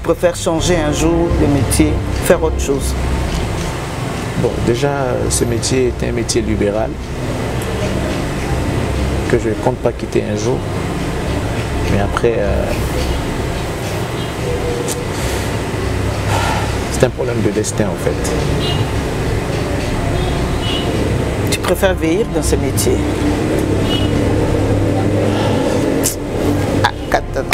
préfères changer un jour de métier, faire autre chose? Bon, déjà, ce métier est un métier libéral que je ne compte pas quitter un jour. Mais après, c'est un problème de destin en fait. Tu préfères vieillir dans ce métier? Ah, 4 ans.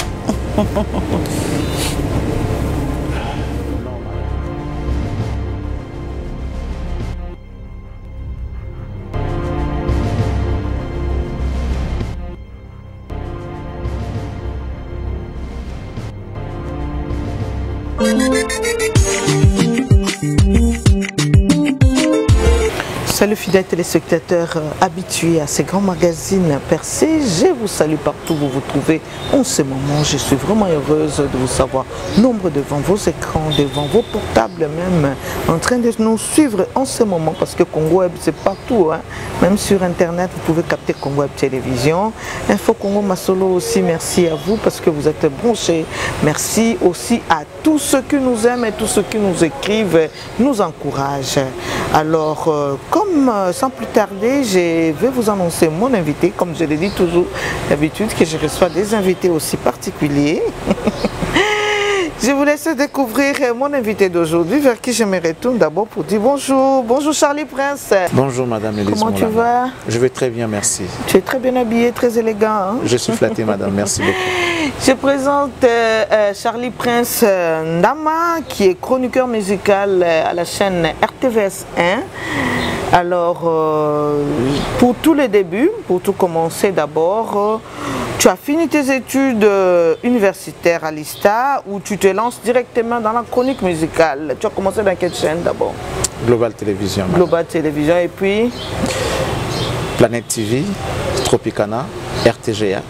Salut fidèles téléspectateurs habitués à ces grands magazines percés, je vous salue partout où vous vous trouvez en ce moment. Je suis vraiment heureuse de vous savoir nombreux devant vos écrans, devant vos portables même, en train de nous suivre en ce moment parce que Congo Web c'est partout, hein. Même sur internet vous pouvez capter Congo Web Télévision. Info Congo Masolo aussi, merci à vous parce que vous êtes branchés. Merci aussi à tous ceux qui nous aiment et tous ceux qui nous écrivent, nous encouragent. Alors, comme sans plus tarder, je vais vous annoncer mon invité, comme je l'ai dit toujours d'habitude, que je reçois des invités aussi particuliers. Je vous laisse découvrir mon invité d'aujourd'hui, vers qui je me retourne d'abord pour dire bonjour. Bonjour Charlie Prince. Bonjour Madame Elise. Comment tu vas? Je vais très bien, merci. Tu es très bien habillé, très élégant. Hein? Je suis flatté Madame, merci beaucoup. Je présente Charlie Prince Ndama, qui est chroniqueur musical à la chaîne RTVS 1. Alors, pour tous les débuts, pour tout commencer d'abord, tu as fini tes études universitaires à l'ISTA où tu te lances directement dans la chronique musicale. Tu as commencé dans quelle chaîne d'abord? Global Télévision. Global Télévision et puis Planète TV, Tropicana, RTGA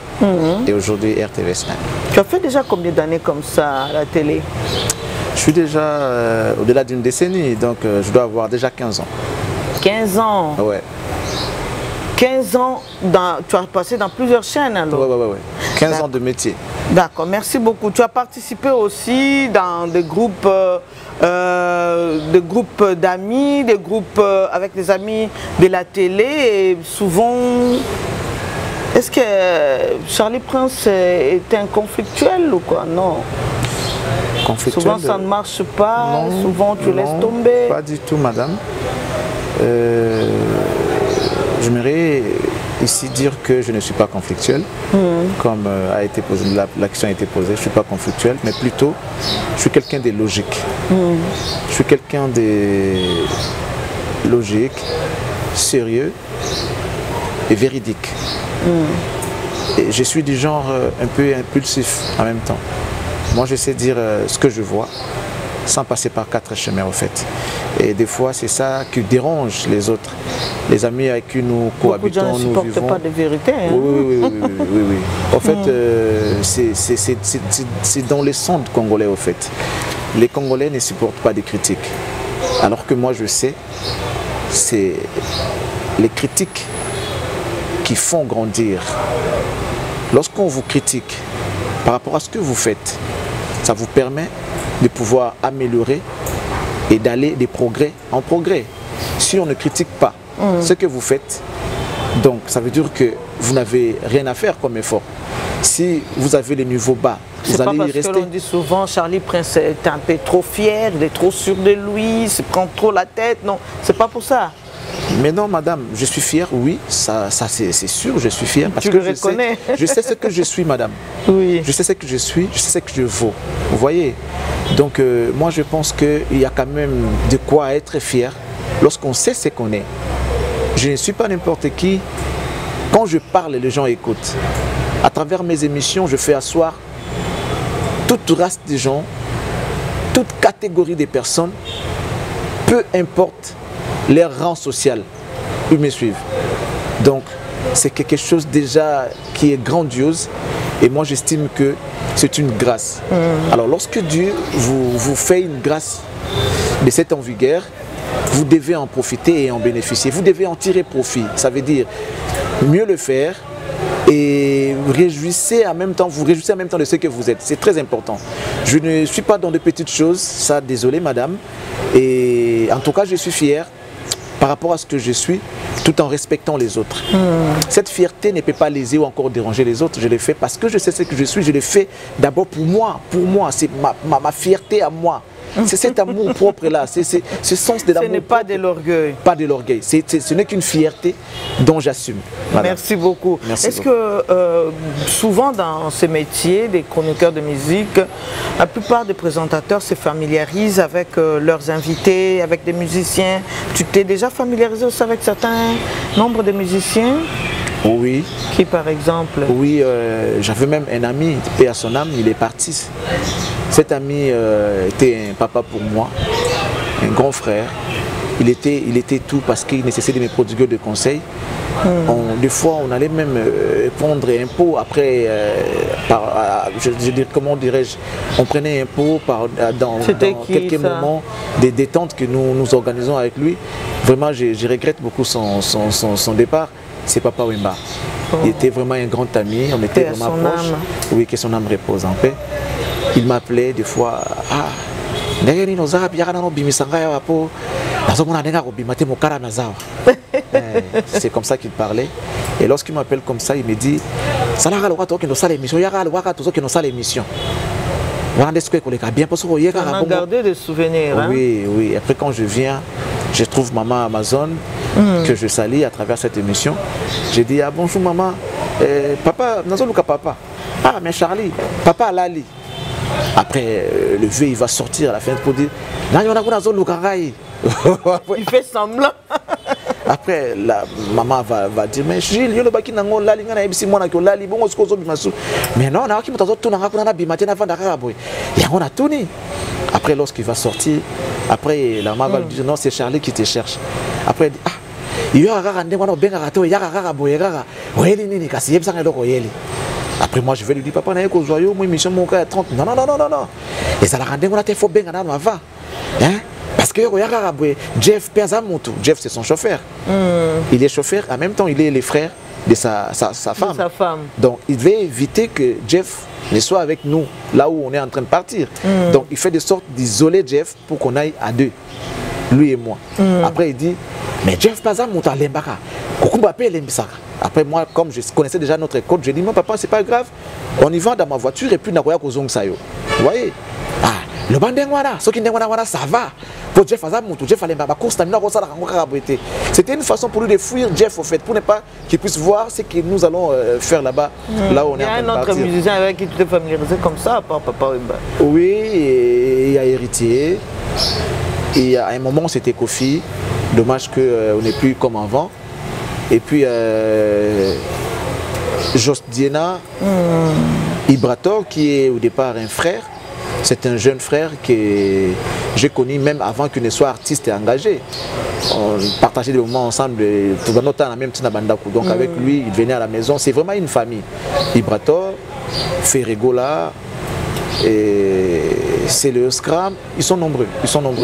et aujourd'hui RTVS 1. Tu as fait déjà combien d'années comme ça à la télé? Je suis déjà au-delà d'une décennie, donc je dois avoir déjà 15 ans. 15 ans? Ouais. 15 ans, tu as passé dans plusieurs chaînes alors? Ouais. 15 ans de métier. D'accord, merci beaucoup. Tu as participé aussi dans des groupes d'amis, des groupes avec des amis de la télé et souvent... Est-ce que Charlie Prince est un conflictuel ou quoi? Non. Conflictuel? Souvent ça ne marche pas, non, souvent tu laisses tomber. Pas du tout madame. J'aimerais ici dire que je ne suis pas conflictuel, comme a été posé, la question a été posée. Je ne suis pas conflictuel, mais plutôt, je suis quelqu'un de logique. Je suis quelqu'un de logique, sérieux et véridique. Et je suis du genre un peu impulsif en même temps. Moi, je sais dire ce que je vois, sans passer par 4 chemins au fait. Et des fois, c'est ça qui dérange les autres. Les amis avec qui nous cohabitons, nous vivons. Beaucoup de gens ne supportent pas de vérité. Hein? Oui. En fait, c'est dans les sondes congolais, au fait. Les Congolais ne supportent pas des critiques. Alors que moi, je sais, c'est les critiques qui font grandir. Lorsqu'on vous critique par rapport à ce que vous faites, ça vous permet de pouvoir améliorer et d'aller des progrès en progrès. Si on ne critique pas ce que vous faites, donc ça veut dire que vous n'avez rien à faire comme effort. Si vous avez les niveaux bas, vous allez y rester. C'est pas parce que l'on dit souvent Charlie Prince est un peu trop fier, il est trop sûr de lui, il se prend trop la tête. Non, c'est pas pour ça. Mais non, madame, je suis fier, oui, ça c'est sûr, je suis fier. Parce que je sais ce que je suis, madame. Oui. Je sais ce que je suis, je sais ce que je vaux. Vous voyez? Donc, moi, je pense qu'il y a quand même de quoi être fier lorsqu'on sait ce qu'on est. Je ne suis pas n'importe qui. Quand je parle, les gens écoutent. À travers mes émissions, je fais asseoir toute race de gens, toute catégorie de personnes, peu importe leur rang social, ils me suivent. Donc, c'est quelque chose déjà qui est grandiose et moi j'estime que c'est une grâce. Alors, lorsque Dieu vous fait une grâce de cette en vigueur, vous devez en profiter et en bénéficier. Vous devez en tirer profit. Ça veut dire mieux le faire et vous réjouissez en même temps de ce que vous êtes. C'est très important. Je ne suis pas dans de petites choses, ça, désolé madame. Et en tout cas, je suis fier par rapport à ce que je suis, tout en respectant les autres. Cette fierté ne peut pas léser ou encore déranger les autres. Je le fais parce que je sais ce que je suis. Je le fais d'abord pour moi. C'est ma fierté à moi. C'est cet amour propre-là, c'est ce sens de l'amour. Ce n'est pas de l'orgueil. Pas de l'orgueil. Ce n'est qu'une fierté dont j'assume. Voilà. Merci beaucoup. Est-ce que souvent dans ces métiers des chroniqueurs de musique, la plupart des présentateurs se familiarisent avec leurs invités, avec des musiciens? Tu t'es déjà familiarisé aussi avec certains nombres de musiciens? Oui. Qui par exemple? Oui, j'avais même un ami, paix à son âme, il est parti. Cet ami était un papa pour moi, un grand frère. Il était tout parce qu'il nécessitait de me prodiguer des conseils. Des fois, on allait même prendre un pot après, comment dirais-je, on prenait un pot dans quelques moments des détentes que nous organisons avec lui. Vraiment, je regrette beaucoup son départ. C'est Papa Wemba. Il était vraiment un grand ami, on était vraiment proches. Oui, que son âme repose en paix. Il m'appelait des fois, c'est comme ça qu'il parlait. Et lorsqu'il m'appelle comme ça, il me dit, on a gardé des souvenirs. Hein? Oui, oui. Après, quand je viens, je trouve maman Amazon, que je salue à travers cette émission. J'ai dit, ah bonjour maman, papa, papa. Ah, mais Charlie, papa Lali. Après, le vieux, il va sortir à la fin pour dire, il fait semblant. Après, la maman va dire, mais Gilles, il y a mais non, après, lorsqu'il va sortir, après, la maman va dire, non, c'est Charlie qui te cherche. Après, elle dit, ah, après moi je vais lui dire papa naye ko joyeux moi mission mon cas 30 non et ça la rendait on a fait benga na va hein parce que Jeff Pezamutu, Jeff c'est son chauffeur. Il est chauffeur en même temps il est le frère de sa femme. Donc il veut éviter que Jeff ne soit avec nous là où on est en train de partir. Donc il fait de sorte d'isoler Jeff pour qu'on aille à deux, lui et moi. Après il dit mais Jeff Pezamutu lembaka kokumba pe lembisaka. Après moi, comme je connaissais déjà notre code, j'ai dit, mon papa, c'est pas grave, on y va dans ma voiture et puis nakoya kozong sayo. Vous voyez? Ah, le bandengwana, ce qui ndengwana ça va. Pour Jeff Azamutu, Jeff Alemba, c'était une façon pour lui de fuir Jeff au fait, pour ne pas qu'il puisse voir ce que nous allons faire là-bas, là où on est en train de partir. Il y a un autre musicien avec qui tu t'es familiarisé comme ça, à part Papa Wemba? Oui, il y a Héritier. Et à un moment, c'était Kofi. Dommage qu'on n'est plus comme avant. Et puis, Jost Diena, Ibrator, qui est au départ un frère, c'est un jeune frère que j'ai connu même avant qu'il ne soit artiste et engagé. On partageait des moments ensemble, tout notre temps, même Tinabandaku. Donc avec lui, il venait à la maison. C'est vraiment une famille. Ibrator, Ferregola, et c'est le Scram, ils sont nombreux.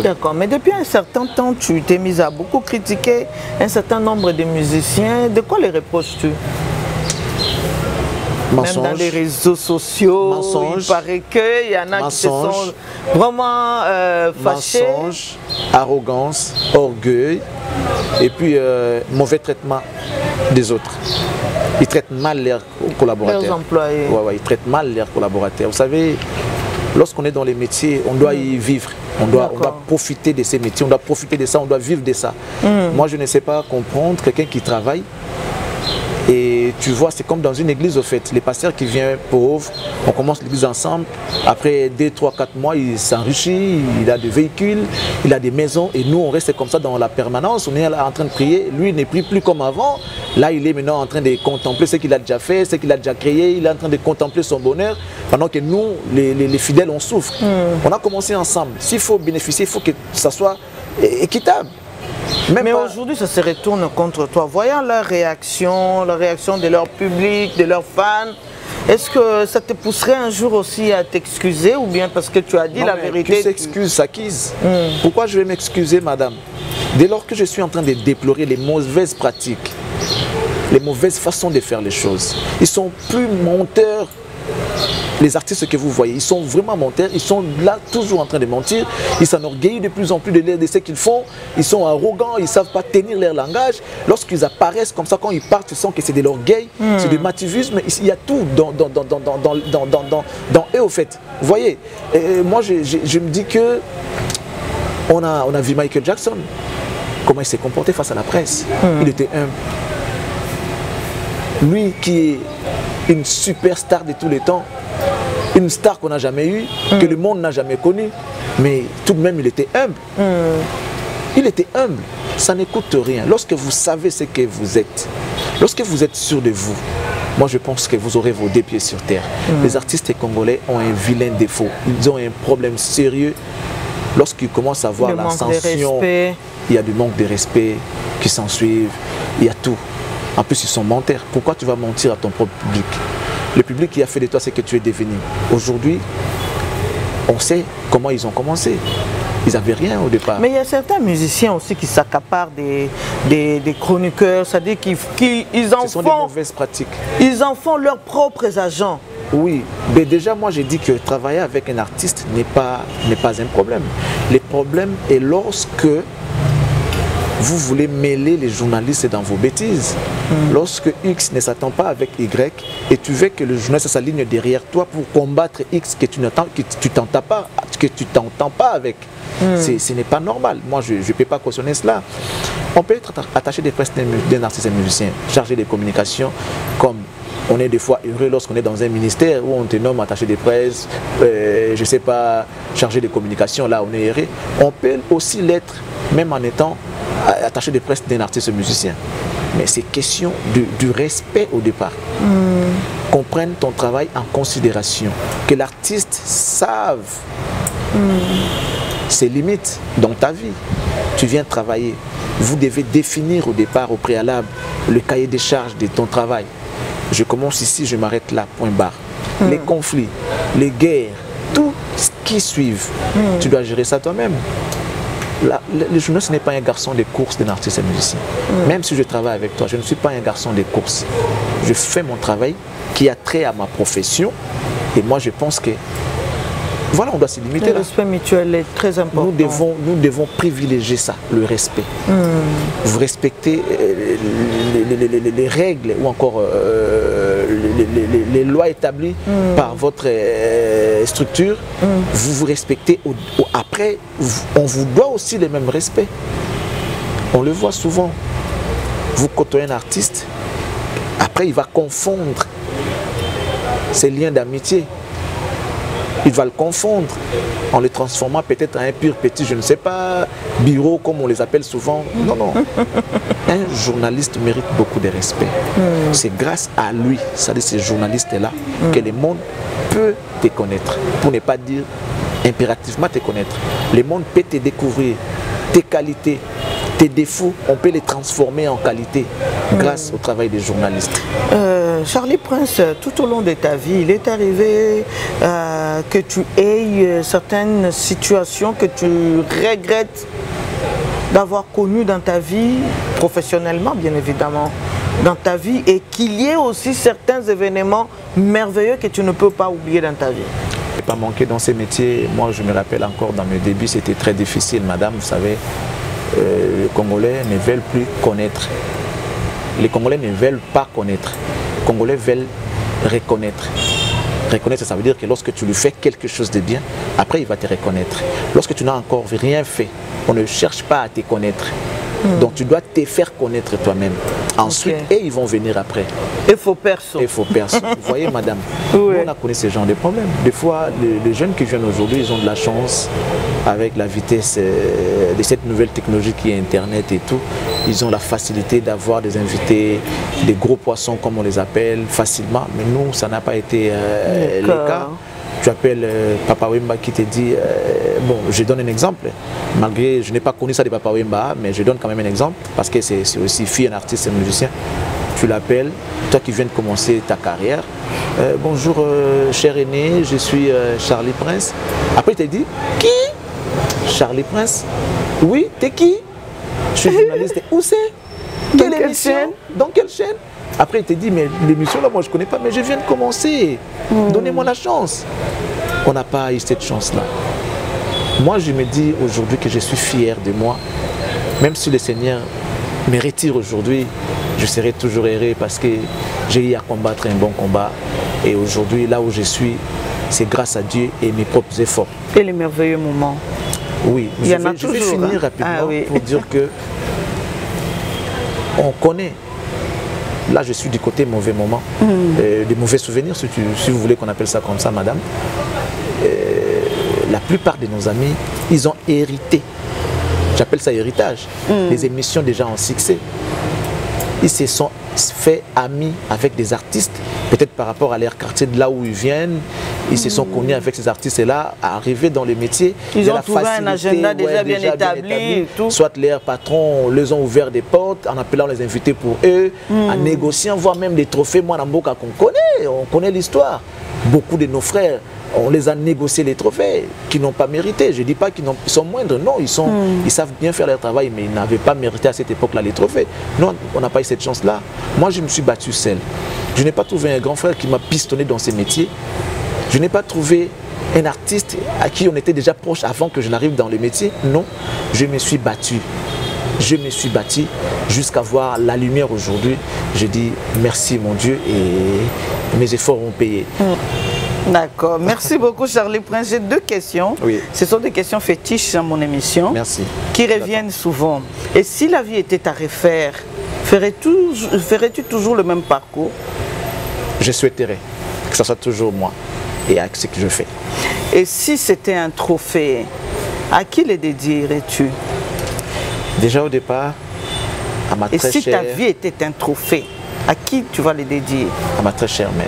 D'accord, mais depuis un certain temps, tu t'es mis à beaucoup critiquer un certain nombre de musiciens. De quoi les reproches-tu? Mensonge. Même dans les réseaux sociaux, il paraît qu'il y en a qui se sont vraiment fâchés. Mensonge, arrogance, orgueil, et puis mauvais traitement des autres. Ils traitent mal leurs collaborateurs. Leurs employés. Ouais, ils traitent mal leurs collaborateurs. Vous savez, lorsqu'on est dans les métiers, on doit y vivre. On doit profiter de ces métiers, on doit profiter de ça, on doit vivre de ça. Moi, je ne sais pas comprendre quelqu'un qui travaille. Et tu vois, c'est comme dans une église au fait. Les pasteurs qui viennent pauvres, on commence l'église ensemble. Après 2, 3, 4 mois, il s'enrichit, il a des véhicules, il a des maisons. Et nous, on reste comme ça dans la permanence. On est là en train de prier. Lui, il n'est plus comme avant. Là, il est maintenant en train de contempler ce qu'il a déjà fait, ce qu'il a déjà créé. Il est en train de contempler son bonheur. Pendant que nous, les fidèles, on souffre. On a commencé ensemble. S'il faut bénéficier, il faut que ça soit équitable. Mais aujourd'hui, ça se retourne contre toi. Voyant la réaction de leur public, de leurs fans, est-ce que ça te pousserait un jour aussi à t'excuser ou bien parce que tu as dit la vérité? Qui s'excuse, s'acquise. Pourquoi je vais m'excuser, madame? Dès lors que je suis en train de déplorer les mauvaises pratiques, les mauvaises façons de faire les choses, ils sont plus menteurs Les artistes que vous voyez, ils sont vraiment menteurs, ils sont là toujours en train de mentir, ils s'enorgueillissent de plus en plus de ce qu'ils font, ils sont arrogants, ils ne savent pas tenir leur langage. Lorsqu'ils apparaissent comme ça, quand ils partent, ils sentent que c'est de l'orgueil, c'est du mativisme, il y a tout dans eux au fait. Vous voyez, moi je me dis que on a vu Michael Jackson, comment il s'est comporté face à la presse, il était humble. Lui qui est une superstar de tous les temps, une star qu'on n'a jamais eue, que le monde n'a jamais connue, mais tout de même il était humble. Il était humble, ça ne coûte rien. Lorsque vous savez ce que vous êtes, lorsque vous êtes sûr de vous, moi je pense que vous aurez vos deux pieds sur terre. Les artistes congolais ont un vilain défaut, ils ont un problème sérieux. Lorsqu'ils commencent à voir l'ascension, il y a du manque de respect qui s'ensuivent, il y a tout. En plus, ils sont menteurs. Pourquoi tu vas mentir à ton propre public? Le public qui a fait de toi ce que tu es devenu. Aujourd'hui, on sait comment ils ont commencé. Ils n'avaient rien au départ. Mais il y a certains musiciens aussi qui s'accaparent des chroniqueurs, c'est-à-dire qu'ils en font... Ce sont des mauvaises pratiques. Ils en font leurs propres agents. Oui, mais déjà moi j'ai dit que travailler avec un artiste n'est pas un problème. Le problème est lorsque vous voulez mêler les journalistes dans vos bêtises. Lorsque X ne s'attend pas avec Y et tu veux que le journaliste s'aligne derrière toi pour combattre X que tu t'entends pas avec. Ce n'est pas normal. Moi je ne peux pas cautionner cela. On peut être attaché des presse d'un artiste et musicien, chargé de communication, comme on est des fois heureux lorsqu'on est dans un ministère où on te nomme attaché de presse, je ne sais pas, chargé de communication, là on est heureux. On peut aussi l'être, même en étant attaché de presse d'un artiste musicien. Mais c'est question du respect au départ. Qu'on prenne ton travail en considération. Que l'artiste sache ses limites dans ta vie. Tu viens travailler. Vous devez définir au départ, au préalable, le cahier des charges de ton travail. Je commence ici, je m'arrête là, point barre. Les conflits, les guerres, tout ce qui suivent, tu dois gérer ça toi-même. Le journaliste n'est pas un garçon de course d'un artiste et musicien. Même si je travaille avec toi, je ne suis pas un garçon de course. Je fais mon travail qui a trait à ma profession et moi je pense que voilà, on doit se limiter. Le respect mutuel est très important. Nous devons privilégier ça, le respect. Vous respectez les règles ou encore les lois établies par votre structure. Vous vous respectez. Après, on vous doit aussi le même respect. On le voit souvent. Vous côtoyez un artiste, après il va confondre ses liens d'amitié. Il va le confondre en le transformant peut-être en un pur petit, je ne sais pas, bureau comme on les appelle souvent. Non, non. Un journaliste mérite beaucoup de respect. C'est grâce à lui, c'est-à-dire ces journalistes-là, que le monde peut te connaître. Pour ne pas dire impérativement te connaître. Le monde peut te découvrir, tes qualités, tes défauts, on peut les transformer en qualité grâce au travail des journalistes. Charlie Prince, tout au long de ta vie, il est arrivé que tu aies certaines situations que tu regrettes d'avoir connues dans ta vie, professionnellement bien évidemment, dans ta vie, et qu'il y ait aussi certains événements merveilleux que tu ne peux pas oublier dans ta vie. Je n'ai pas manqué dans ces métiers. Moi, je me rappelle encore dans mes débuts, c'était très difficile, madame, vous savez. Les Congolais ne veulent plus connaître. Les Congolais ne veulent pas connaître. Les Congolais veulent reconnaître. Reconnaître, ça veut dire que lorsque tu lui fais quelque chose de bien, après il va te reconnaître. Lorsque tu n'as encore rien fait, on ne cherche pas à te connaître. Donc tu dois te faire connaître toi-même. Ensuite, et ils vont venir après. Il faut perso. Il faut perso. Vous voyez, madame, nous, on a connu ce genre de problèmes. Des fois, les jeunes qui viennent aujourd'hui, ils ont de la chance avec la vitesse de cette nouvelle technologie qui est Internet et tout. Ils ont la facilité d'avoir des invités, des gros poissons comme on les appelle, facilement. Mais nous, ça n'a pas été le cas. Tu appelles Papa Wemba qui te dit, bon, je donne un exemple, malgré, je n'ai pas connu ça de Papa Wemba, mais je donne quand même un exemple, parce que c'est aussi fille, un artiste, un musicien. Tu l'appelles, toi qui viens de commencer ta carrière, bonjour cher aîné, je suis Charlie Prince. Après il te dit, qui? Charlie Prince? Oui, t'es qui? Je suis journaliste. Où c'est? Quelle émission? Dans quelle chaîne? Après, il te dit, mais l'émission là, moi je ne connais pas, mais je viens de commencer. Donnez-moi la chance. On n'a pas eu cette chance-là. Moi, je me dis aujourd'hui que je suis fier de moi. Même si le Seigneur me retire aujourd'hui, je serai toujours heureux parce que j'ai eu à combattre un bon combat. Et aujourd'hui, là où je suis, c'est grâce à Dieu et mes propres efforts. Et les merveilleux moments. Oui, il y en a toujours. Je vais finir rapidement pour dire que on connaît. Là, je suis du côté mauvais moment, des mauvais souvenirs, si vous voulez qu'on appelle ça comme ça, madame. La plupart de nos amis, ils ont hérité. J'appelle ça héritage. Les émissions déjà en succès. Ils se sont fait amis avec des artistes, peut-être par rapport à leur quartier de là où ils viennent. Ils se sont connus avec ces artistes-là, arrivés dans le métier. Ils ont trouvé un agenda déjà bien établi. Et tout. Soit leurs patrons les ont ouvert des portes en appelant les invités pour eux, en négociant, voire même des trophées. Moi, Namboka, on connaît l'histoire. Beaucoup de nos frères, on les a négociés les trophées qu'ils n'ont pas mérité. Je ne dis pas qu'ils sont moindres, non, ils savent bien faire leur travail, mais ils n'avaient pas mérité à cette époque-là les trophées. Non, on n'a pas eu cette chance-là. Moi, je me suis battu seul. Je n'ai pas trouvé un grand frère qui m'a pistonné dans ces métiers. Je n'ai pas trouvé un artiste à qui on était déjà proche avant que je n'arrive dans le métier. Non, je me suis battu. Je me suis battu jusqu'à voir la lumière aujourd'hui. Je dis merci mon Dieu et mes efforts ont payé. D'accord. Merci beaucoup Charlie Prince. J'ai deux questions. Oui. Ce sont des questions fétiches dans mon émission. Merci. Qui reviennent souvent. Et si la vie était à refaire, ferais-tu toujours le même parcours? Je souhaiterais que ce soit toujours moi et avec ce que je fais. Et si c'était un trophée, à qui le dédierais-tu? Déjà au départ, à ma très chère... Et si ta vie était un trophée, à qui tu vas le dédier? À ma très chère mère,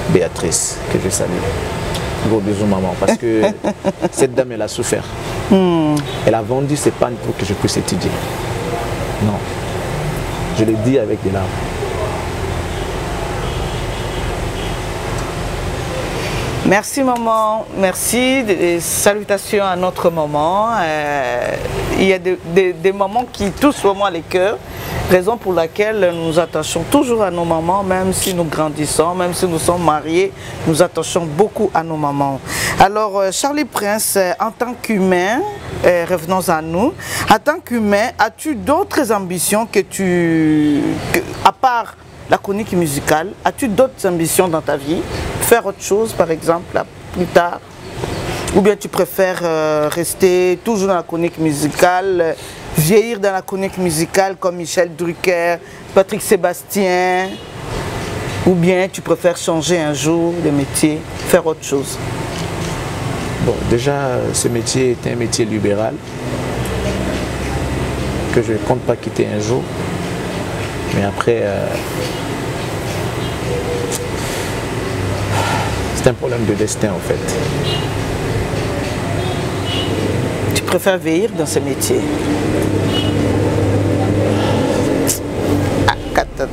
Béatrice, que je salue. Gros bisous maman, parce que cette dame, elle a souffert. Elle a vendu ses pannes pour que je puisse étudier. Non. Je le dis avec des larmes. Merci maman, merci, salutations à notre maman. Il y a des moments qui touchent vraiment les cœurs, raison pour laquelle nous nous attachons toujours à nos mamans, même si nous grandissons, même si nous sommes mariés, nous attachons beaucoup à nos mamans. Alors Charlie Prince, en tant qu'humain, revenons à nous, en tant qu'humain, as-tu d'autres ambitions à part la chronique musicale, as-tu d'autres ambitions dans ta vie? Faire autre chose, par exemple, plus tard? Ou bien tu préfères rester toujours dans la chronique musicale, vieillir dans la chronique musicale comme Michel Drucker, Patrick Sébastien? Ou bien tu préfères changer un jour de métier, faire autre chose? Bon, déjà, ce métier est un métier libéral que je ne compte pas quitter un jour. Mais après, c'est un problème de destin en fait. Tu préfères vieillir dans ce métier? Ah, 4 ans.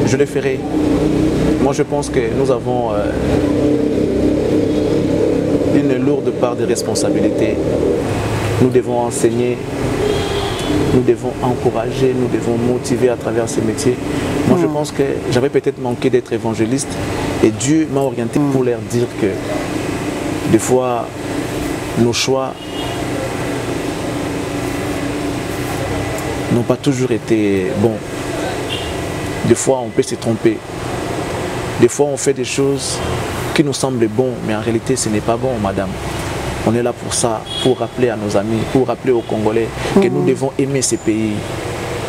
Je le ferai. Moi, je pense que nous avons une lourde part de responsabilité. Nous devons enseigner, nous devons encourager, nous devons motiver à travers ces métiers. Moi, je pense que j'avais peut-être manqué d'être évangéliste et Dieu m'a orienté pour leur dire que des fois, nos choix n'ont pas toujours été bons. Des fois, on peut se tromper. Des fois, on fait des choses qui nous semblent bonnes, mais en réalité, ce n'est pas bon, madame. On est là pour ça, pour rappeler à nos amis, pour rappeler aux Congolais que nous devons aimer ces pays.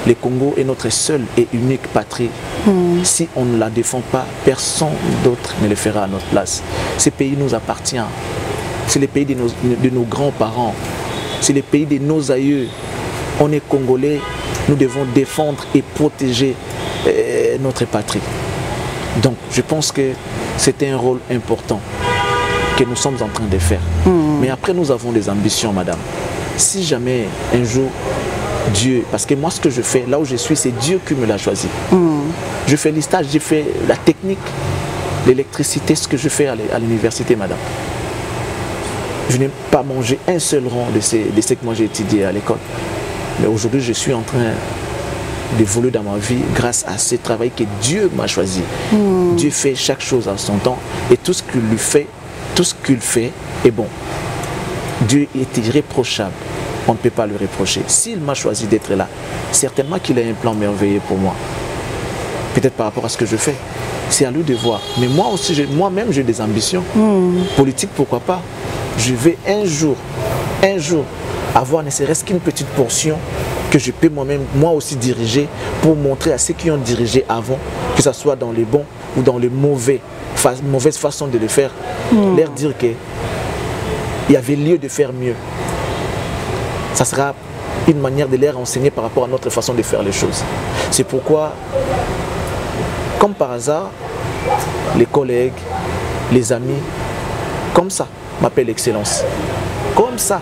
Le Congo est notre seule et unique patrie. Si on ne la défend pas, personne d'autre ne le fera à notre place. Ce pays nous appartient. C'est le pays de nos grands-parents. C'est le pays de nos aïeux. On est Congolais, nous devons défendre et protéger notre patrie. Donc je pense que c'était un rôle important que nous sommes en train de faire. Mais après nous avons des ambitions, madame. Si jamais un jour Dieu, parce que moi ce que je fais, là où je suis, c'est Dieu qui me l'a choisi. Je fais les stages, j'ai fait la technique, l'électricité, ce que je fais à l'université, madame. Je n'ai pas mangé un seul rang de ce que moi j'ai étudié à l'école. Mais aujourd'hui, je suis en train d'évoluer dans ma vie grâce à ce travail que Dieu m'a choisi. Dieu fait chaque chose à son temps et tout ce qu'il lui fait, tout ce qu'il fait est bon. Dieu est irréprochable. On ne peut pas lui reprocher. S'il m'a choisi d'être là, certainement qu'il a un plan merveilleux pour moi. Peut-être par rapport à ce que je fais. C'est à lui de voir. Mais moi aussi, moi-même, j'ai des ambitions. Politiques, pourquoi pas. Je vais un jour, avoir ne serait-ce qu'une petite portion que je peux moi-même, moi aussi diriger pour montrer à ceux qui ont dirigé avant, que ce soit dans les bons ou dans les mauvaises façons de le faire, leur dire qu'il y avait lieu de faire mieux. Ça sera une manière de leur enseigner par rapport à notre façon de faire les choses. C'est pourquoi, comme par hasard, les collègues, les amis, comme ça, m'appellent Excellence. Comme ça.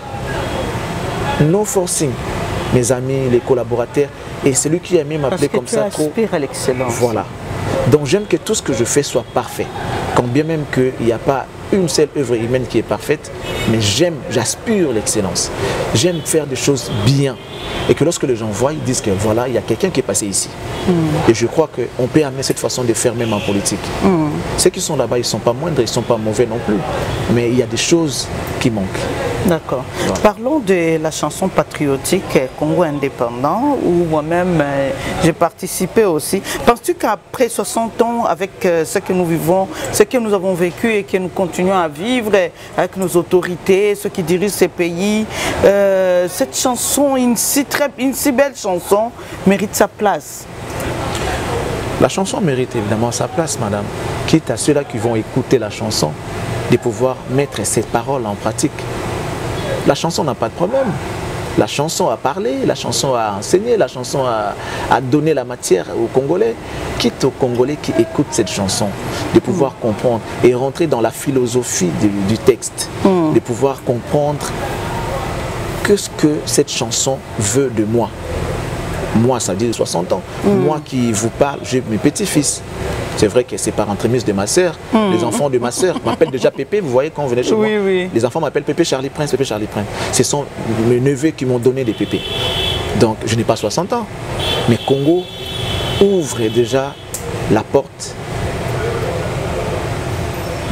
No forcing. Mes amis, les collaborateurs, et celui qui a aimé m'appeler comme ça. Parce que tu aspires à l'excellence. Voilà. Donc j'aime que tout ce que je fais soit parfait. Quand bien même qu'il n'y a pas une seule œuvre humaine qui est parfaite, mais j'aspire l'excellence. J'aime faire des choses bien. Et que lorsque les gens voient, ils disent que voilà, il y a quelqu'un qui est passé ici. Et je crois qu'on peut amener cette façon de faire même en politique. Ceux qui sont là-bas, ils ne sont pas moindres, ils ne sont pas mauvais non plus. Mais il y a des choses qui manquent. D'accord. Voilà. Parlons de la chanson patriotique Congo indépendant, où moi-même j'ai participé aussi. Penses-tu qu'après 60 ans, avec ce que nous vivons, ce que nous avons vécu et que nous continuons à vivre avec nos autorités, ceux qui dirigent ces pays, cette chanson, une si belle chanson, mérite sa place? La chanson mérite évidemment sa place, madame. Quitte à ceux-là qui vont écouter la chanson, de pouvoir mettre ces paroles en pratique. La chanson n'a pas de problème. La chanson a parlé, la chanson a enseigné, la chanson a donné la matière aux Congolais. Quitte aux Congolais qui écoutent cette chanson, de pouvoir comprendre et rentrer dans la philosophie du texte, de pouvoir comprendre ce que cette chanson veut de moi. Moi, ça dit 60 ans. Moi qui vous parle, j'ai mes petits-fils. C'est vrai que c'est par entremise de ma sœur. Les enfants de ma sœur m'appellent déjà Pépé. Vous voyez quand vous venez chez moi. Les enfants m'appellent Pépé Charlie Prince, Pépé Charlie Prince. Ce sont mes neveux qui m'ont donné des pépés. Donc je n'ai pas 60 ans. Mais Congo ouvre déjà la porte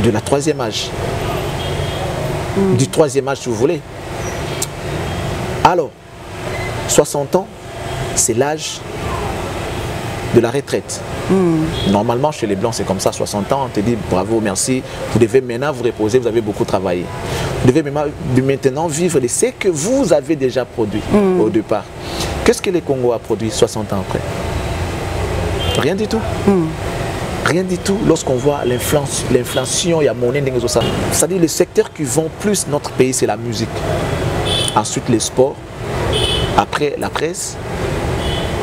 de la troisième âge. Du troisième âge si vous voulez. Alors, 60 ans, c'est l'âge de la retraite. Normalement, chez les Blancs, c'est comme ça, 60 ans, on te dit bravo, merci, vous devez maintenant vous reposer, vous avez beaucoup travaillé. Vous devez maintenant vivre de ce que vous avez déjà produit au départ. Qu'est-ce que le Congo a produit 60 ans après? Rien du tout. Rien du tout lorsqu'on voit l'inflation, il y a monnaie, c'est-à-dire les secteurs qui vont plus notre pays, c'est la musique. Ensuite, les sports. Après, la presse.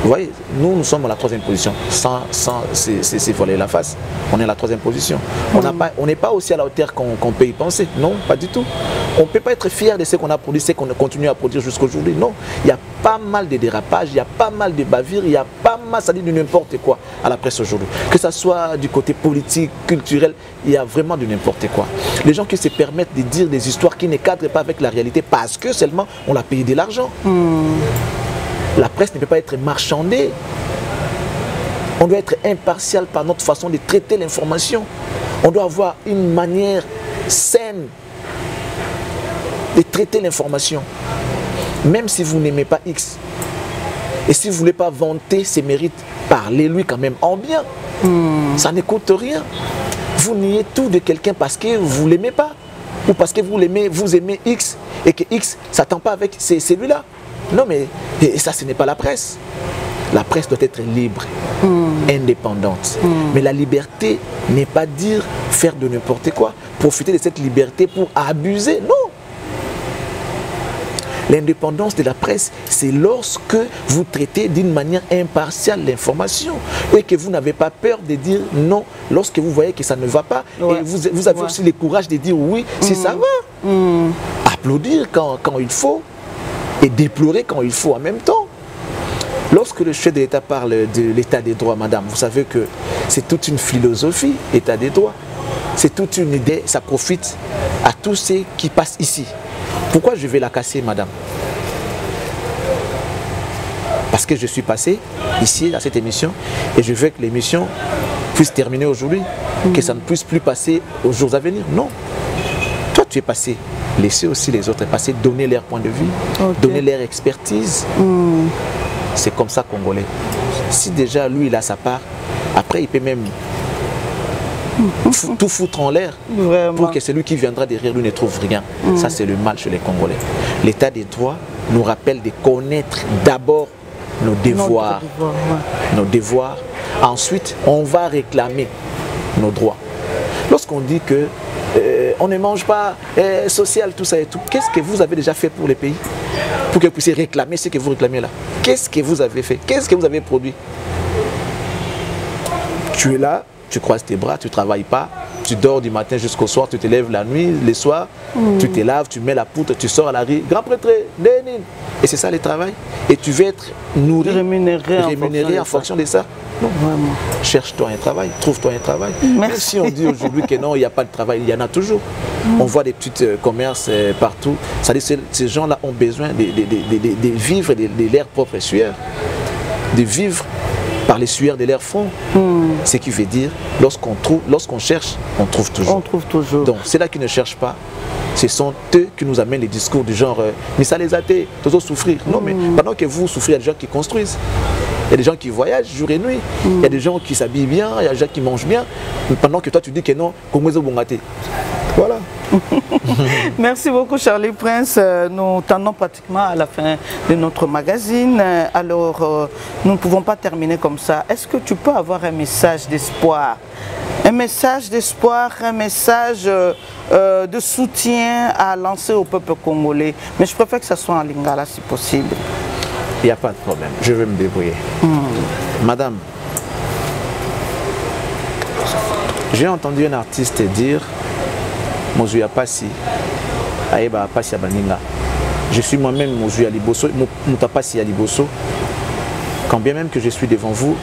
Vous voyez, nous sommes à la troisième position, sans c'est voler la face. On est à la troisième position. On n'est pas aussi à la hauteur qu'on peut y penser. Non, pas du tout. On ne peut pas être fier de ce qu'on a produit, ce qu'on continue à produire jusqu'à aujourd'hui. Non, il y a pas mal de dérapages, il y a pas mal de bavures, il y a pas mal, ça dit de n'importe quoi à la presse aujourd'hui. Que ce soit du côté politique, culturel, il y a vraiment de n'importe quoi. Les gens qui se permettent de dire des histoires qui ne cadrent pas avec la réalité parce que seulement on a payé de l'argent. La presse ne peut pas être marchandée. On doit être impartial par notre façon de traiter l'information. On doit avoir une manière saine de traiter l'information. Même si vous n'aimez pas X, et si vous ne voulez pas vanter ses mérites, parlez-lui quand même en bien. Ça ne coûte rien. Vous niez tout de quelqu'un parce que vous ne l'aimez pas. Ou parce que vous aimez X, et que X ne s'attend pas avec celui-là. Non, mais et ça, ce n'est pas la presse. La presse doit être libre, indépendante. Mais la liberté n'est pas dire faire de n'importe quoi, profiter de cette liberté pour abuser. Non. L'indépendance de la presse, c'est lorsque vous traitez d'une manière impartiale l'information et que vous n'avez pas peur de dire non lorsque vous voyez que ça ne va pas. Et vous avez aussi le courage de dire oui si ça va. Applaudir quand il faut. Et déplorer quand il faut en même temps. Lorsque le chef de l'État parle de l'état des droits, madame, vous savez que c'est toute une philosophie, état des droits. C'est toute une idée, ça profite à tous ceux qui passent ici. Pourquoi je vais la casser, madame? Parce que je suis passé ici, à cette émission, et je veux que l'émission puisse terminer aujourd'hui, que ça ne puisse plus passer aux jours à venir. Non. Toi, tu es passé. Laissez aussi les autres passer, donner leur point de vue, donner leur expertise. C'est comme ça, Congolais. Si déjà, lui, il a sa part, après, il peut même tout foutre en l'air pour que celui qui viendra derrière lui ne trouve rien. Ça, c'est le mal chez les Congolais. L'état des droits nous rappelle de connaître d'abord nos devoirs. Nos devoirs. Ensuite, on va réclamer nos droits. Lorsqu'on dit que on ne mange pas social, tout ça et tout, qu'est-ce que vous avez déjà fait pour les pays? Pour que vous puissiez réclamer ce que vous réclamez là. Qu'est-ce que vous avez fait? Qu'est-ce que vous avez produit? Tu es là, tu croises tes bras, tu ne travailles pas, tu dors du matin jusqu'au soir, tu te lèves la nuit, les soirs, tu te laves, tu mets la poutre, tu sors à la rue, grand prêtre, Lénine. Et c'est ça le travail. Et tu veux être nourri, rémunéré en fonction de ça. Non, vraiment. Cherche-toi un travail, trouve-toi un travail. Même si on dit aujourd'hui que non, il n'y a pas de travail, il y en a toujours. On voit des petits commerces partout. C'est-à-dire que ces gens-là ont besoin de vivre de leur propre sueur, de vivre par les sueurs de leur front. Ce qui veut dire, lorsqu'on cherche, on trouve toujours. On trouve toujours. Donc, ceux-là qui ne cherchent pas, ce sont eux qui nous amènent les discours du genre mais ça les athées, toujours souffrir. Non, mais pendant que vous souffrez, il y a des gens qui construisent. Il y a des gens qui voyagent jour et nuit. Il y a des gens qui s'habillent bien, il y a des gens qui mangent bien. Pendant que toi, tu dis que non, comment ils ont bongaté. Voilà. Merci beaucoup, Charlie Prince. Nous tendons pratiquement à la fin de notre magazine. Alors, nous ne pouvons pas terminer comme ça. Est-ce que tu peux avoir un message d'espoir? Un message d'espoir, un message de soutien à lancer au peuple congolais. Mais je préfère que ce soit en lingala si possible. Il n'y a pas de problème, je vais me débrouiller. Madame, j'ai entendu un artiste dire Mozuya Passi, Aeba Passi Abaninga. Je suis moi-même Mozuya Liboso, Moutapassi à Liboso. Quand bien même que je suis devant vous,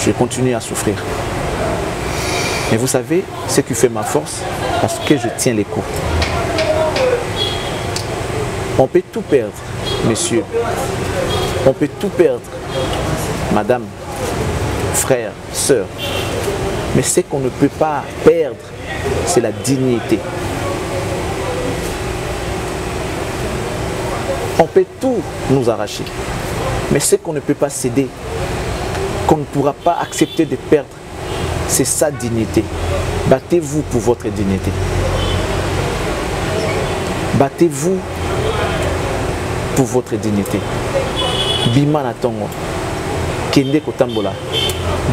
je continue à souffrir. Mais vous savez ce qui fait ma force, parce que je tiens les coups. On peut tout perdre, messieurs. On peut tout perdre, madame, frère, sœur. Mais ce qu'on ne peut pas perdre, c'est la dignité. On peut tout nous arracher. Mais ce qu'on ne peut pas céder, qu'on ne pourra pas accepter de perdre, c'est sa dignité. Battez-vous pour votre dignité. Battez-vous pour votre dignité. Bima na tongo, Kende Kotambola,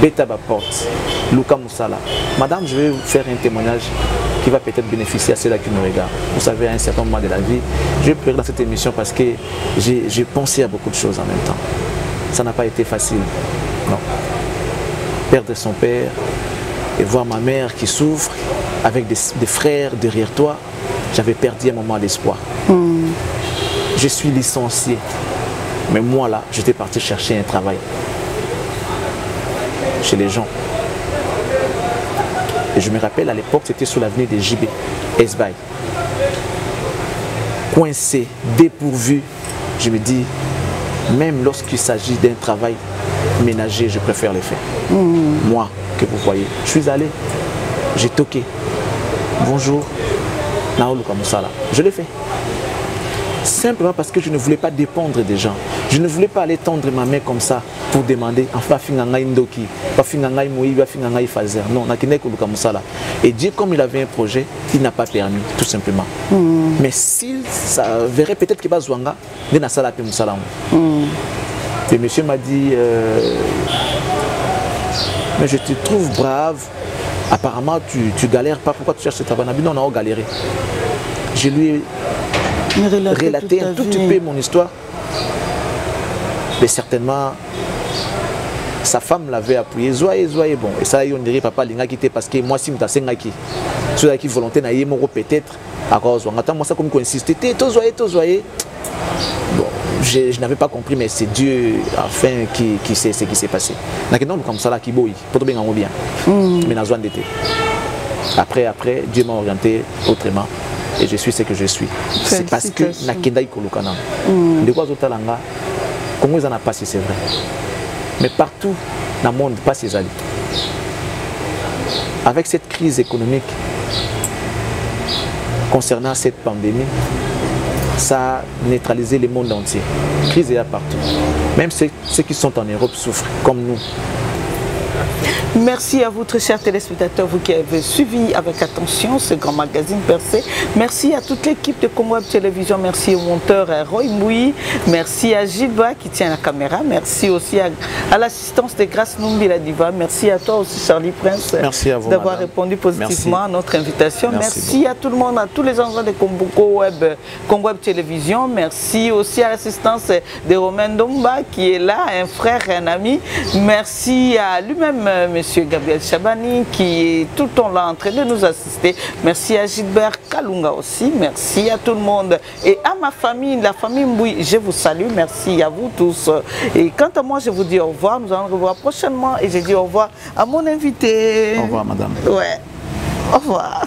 Beta Baporte, Luka Moussala. Madame, je vais vous faire un témoignage qui va peut-être bénéficier à ceux-là qui me regardent. Vous savez, à un certain moment de la vie, je pleurer dans cette émission parce que j'ai pensé à beaucoup de choses en même temps. Ça n'a pas été facile. Non. Perdre son père et voir ma mère qui souffre avec des frères derrière toi, j'avais perdu un moment d'espoir. Je suis licencié. Mais moi là, j'étais parti chercher un travail chez les gens. Et je me rappelle à l'époque, c'était sur l'avenue des JB, Esbaï. Coincé, dépourvu, je me dis, même lorsqu'il s'agit d'un travail ménager, je préfère le faire. Moi, que vous voyez, je suis allé, j'ai toqué. Bonjour, Naoulou Kamoussala. Je l'ai fait. Simplement parce que je ne voulais pas dépendre des gens. Je ne voulais pas aller tendre ma main comme ça pour demander enfin Fingangaï Ndoki, Fingangaï Moïba, Fingangaï Fazer. Non, Nakine Koluka Moussala. Et Dieu, comme il avait un projet, il n'a pas permis, tout simplement. Mais s'il verrait peut-être qu'il va Zouanga, il n'a pas pu Moussala. Et monsieur m'a dit mais je te trouve brave. Apparemment, tu galères pas. Pourquoi tu cherches ce travail? Non, on a galéré. Je lui ai relater un tout petit peu mon histoire. Mais certainement, sa femme l'avait appuyé. Zoye, bon. Et ça, on dirait papa l'inga quitté parce que moi, si je suis qui, ceux qui volonté n'a peut-être. Alors, moi, ça comme qu'on insiste. Tout zoye. Bon, je n'avais pas compris, mais c'est Dieu enfin qui sait ce qui s'est passé. Donc comme ça là qui bouille, pour tout bien bien. Mais dans zone d'été. Après, Dieu m'a orienté autrement et je suis ce que je suis. C'est parce que nakenda ikolukana. De quoi zotalanga, Congo ils en a passé, c'est vrai. Mais partout dans le monde, pas ces alliés. Avec cette crise économique concernant cette pandémie, ça a neutralisé le monde entier. La crise est là partout. Même ceux qui sont en Europe souffrent, comme nous. Merci à vous, très chers téléspectateurs, vous qui avez suivi avec attention ce grand magazine Percé. Merci à toute l'équipe de Congo Web Télévision. Merci au monteur Roy Moui. Merci à Gilba qui tient la caméra. Merci aussi à l'assistance de Grâce Numbi la Diva. Merci à toi aussi, Charlie Prince, d'avoir répondu positivement à notre invitation. Merci à tout le monde, à tous les endroits de Congo Web Télévision. Merci aussi à l'assistance de Romain Domba qui est là, un frère, un ami. Merci à lui-même, Monsieur Gabriel Chabani, qui est tout le temps là en train de nous assister. Merci à Gilbert Kalunga aussi. Merci à tout le monde. Et à ma famille, la famille Mboui, je vous salue. Merci à vous tous. Et quant à moi, je vous dis au revoir. Nous allons nous revoir prochainement. Et je dis au revoir à mon invité. Au revoir, madame. Ouais. Au revoir.